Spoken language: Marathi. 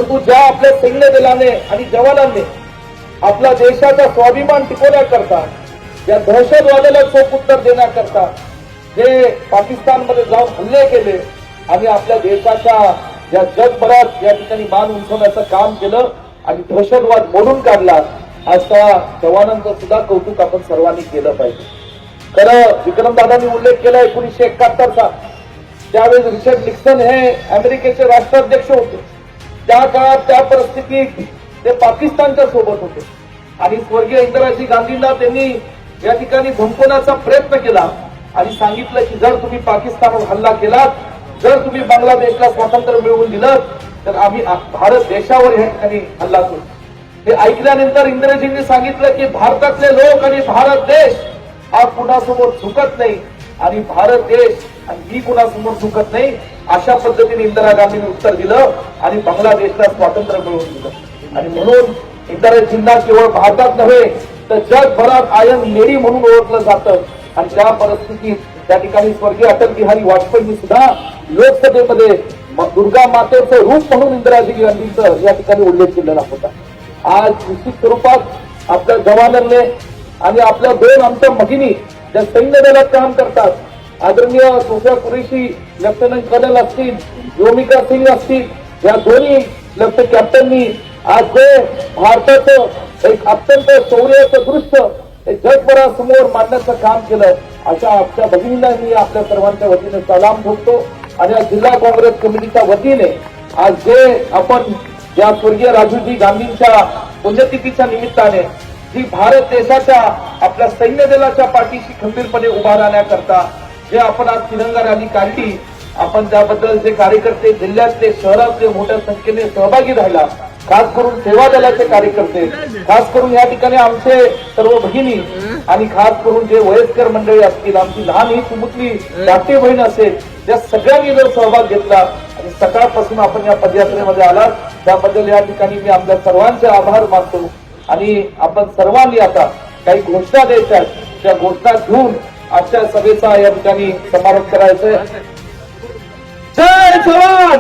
परंतु ज्या आपल्या सैन्य दलाने आणि जवानांनी आपला देशाचा स्वाभिमान टिकवण्याकरता, या दहशतवादाला चोख उत्तर देण्याकरता जे पाकिस्तानमध्ये जाऊन हल्ले केले आणि आपल्या देशाच्या या जगभरात या ठिकाणी मान उंचवण्याचं काम केलं आणि दहशतवाद मोडून काढला, अशा जवानांचं सुद्धा कौतुक आपण सर्वांनी केलं पाहिजे. खरं विक्रमदादांनी उल्लेख केला 1971चा, त्यावेळेस रिचर्ड निक्सन हे अमेरिकेचे राष्ट्राध्यक्ष होते. त्या काळात त्या परिस्थितीत ते पाकिस्तानच्या सोबत होते आणि स्वर्गीय इंदिराजी गांधींना त्यांनी या ठिकाणी धमकवण्याचा प्रयत्न केला आणि सांगितलं की जर तुम्ही पाकिस्तानवर हल्ला केलात, जर तुम्ही बांगलादेशला स्वातंत्र्य मिळवून दिलं तर आम्ही भारत देशावर या ठिकाणी हल्ला करू. हे ऐकल्यानंतर इंदिराजींनी सांगितलं की भारतातले लोक आणि भारत देश हा कुणासमोर झुकत नाही आणि भारत देश आणि मी कुणासमोर झुकत नाही, अशा पद्धतीने इंदिरा गांधींनी उत्तर दिलं आणि बांगलादेशला स्वातंत्र्य मिळवून दिलं. आणि म्हणून इंदिराजींना केवळ भारतात नव्हे तर जगभरात आयर्न लेडी म्हणून ओळखलं जातं. आणि त्या परिस्थितीत त्या ठिकाणी स्वर्गीय अटल बिहारी वाजपेयींनी सुद्धा लोकसभेमध्ये दुर्गा मातेचं रूप म्हणून इंदिराजी गांधींचं या ठिकाणी उल्लेख केलेला होता. आज निश्चित स्वरूपात आपल्या जवानांनी आणि आपल्या दोन आमच्या भगिनी ज्या सैन्य दलात काम करतात, आदरणीय सोफिया कुरेशी लेफ्टनंट कर्नल असतील, योमिका सिंग असतील, या दोन्ही लेफ्टनंट कॅप्टननी आज जे भारताचं एक अत्यंत शौर्याचं दृश्य जगभरासमोर मांडण्याचं काम केलं, अशा आपल्या भगिनींना मी आपल्या सर्वांच्या वतीने सलाम ठोकतो. आणि आज जिल्हा काँग्रेस कमिटीच्या वतीने आज जे आपण या स्वर्गीय राजीवजी गांधींच्या पुण्यतिथीच्या निमित्ताने जी भारत देशाच्या आपल्या सैन्य दलाच्या पाठीशी खंबीरपणे उभा राहण्याकरता जे आपण आज तिरंगा रॅली काढली, आपण त्याबद्दल जे कार्यकर्ते जिल्ह्यातले शहरातले मोठ्या संख्येने सहभागी राहिला, खास करून सेवा दलाचे कार्यकर्ते, खास करून या ठिकाणी आमचे सर्व भगिनी आणि खास करून जे वयस्कर मंडळी असतील, आमची लहान ही सुमुतली धाकटी बहीण असेल, या सगळ्यांनी जर सहभाग घेतला आणि सकाळपासून आपण या पदयात्रेमध्ये आलात, त्याबद्दल या ठिकाणी मी आपल्या सर्वांचे आभार मानतो. आणि आपण सर्वांनी आता काही घोषणा द्यायच्या आहेत, त्या घोषणा घेऊन आजच्या सभेचा या ठिकाणी समारोप करायचा आहे. जय जवान.